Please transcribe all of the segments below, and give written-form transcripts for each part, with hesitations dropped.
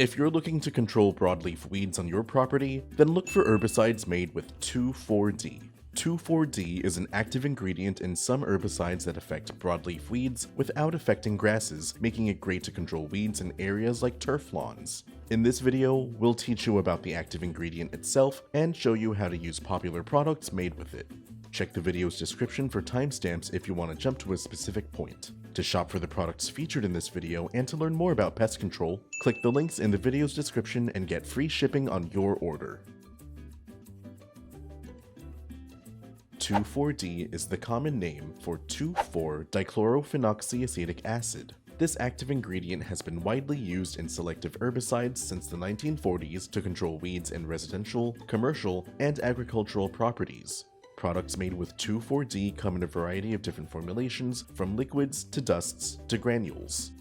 If you're looking to control broadleaf weeds on your property, then look for herbicides made with 2,4-D. 2,4-D is an active ingredient in some herbicides that affect broadleaf weeds without affecting grasses, making it great to control weeds in areas like turf lawns. In this video, we'll teach you about the active ingredient itself and show you how to use popular products made with it. Check the video's description for timestamps if you want to jump to a specific point. To shop for the products featured in this video and to learn more about pest control, click the links in the video's description and get free shipping on your order. 2,4-D is the common name for 2,4-dichlorophenoxyacetic acid. This active ingredient has been widely used in selective herbicides since the 1940s to control weeds in residential, commercial, and agricultural properties. Products made with 2,4-D come in a variety of different formulations, from liquids to dusts to granules.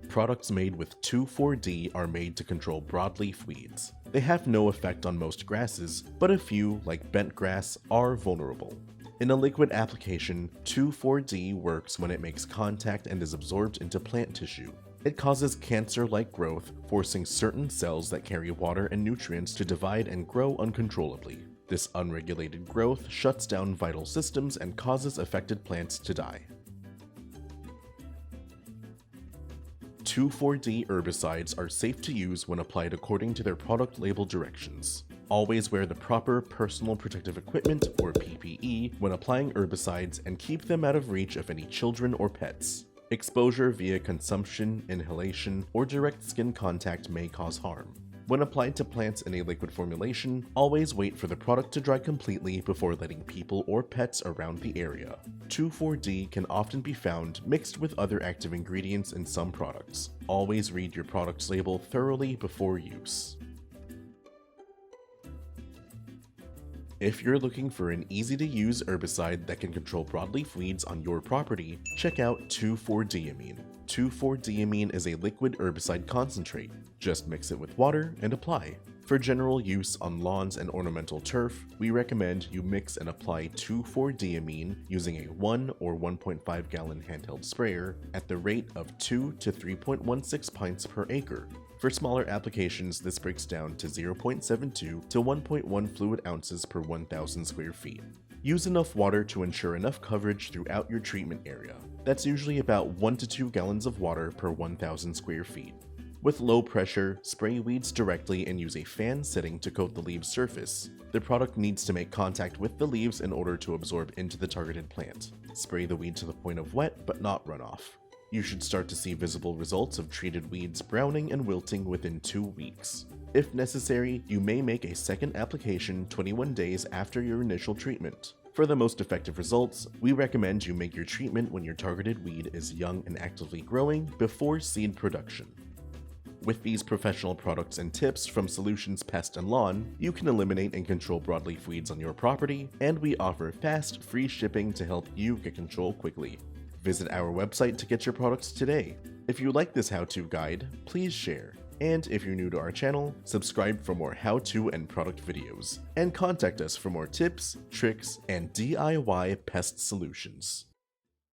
Products made with 2,4-D are made to control broadleaf weeds. They have no effect on most grasses, but a few, like bentgrass, are vulnerable. In a liquid application, 2,4-D works when it makes contact and is absorbed into plant tissue. It causes cancer-like growth, forcing certain cells that carry water and nutrients to divide and grow uncontrollably. This unregulated growth shuts down vital systems and causes affected plants to die. 2,4-D herbicides are safe to use when applied according to their product label directions. Always wear the proper personal protective equipment, or PPE, when applying herbicides and keep them out of reach of any children or pets. Exposure via consumption, inhalation, or direct skin contact may cause harm. When applied to plants in a liquid formulation, always wait for the product to dry completely before letting people or pets around the area. 2,4-D can often be found mixed with other active ingredients in some products. Always read your product's label thoroughly before use. If you're looking for an easy-to-use herbicide that can control broadleaf weeds on your property, check out 2,4-Diamine. 2,4-Diamine is a liquid herbicide concentrate. Just mix it with water and apply. For general use on lawns and ornamental turf, we recommend you mix and apply 2,4-Diamine using a 1 or 1.5 gallon handheld sprayer at the rate of 2 to 3.16 pints per acre. For smaller applications, this breaks down to 0.72 to 1.1 fluid ounces per 1,000 square feet. Use enough water to ensure enough coverage throughout your treatment area. That's usually about 1 to 2 gallons of water per 1,000 square feet. With low pressure, spray weeds directly and use a fan setting to coat the leaves' surface. The product needs to make contact with the leaves in order to absorb into the targeted plant. Spray the weed to the point of wet, but not runoff. You should start to see visible results of treated weeds browning and wilting within 2 weeks. If necessary, you may make a second application 21 days after your initial treatment. For the most effective results, we recommend you make your treatment when your targeted weed is young and actively growing before seed production. With these professional products and tips from Solutions Pest and Lawn, you can eliminate and control broadleaf weeds on your property, and we offer fast, free shipping to help you get control quickly. Visit our website to get your products today. If you like this how-to guide, please share. And if you're new to our channel, subscribe for more how-to and product videos. And contact us for more tips, tricks, and DIY pest solutions.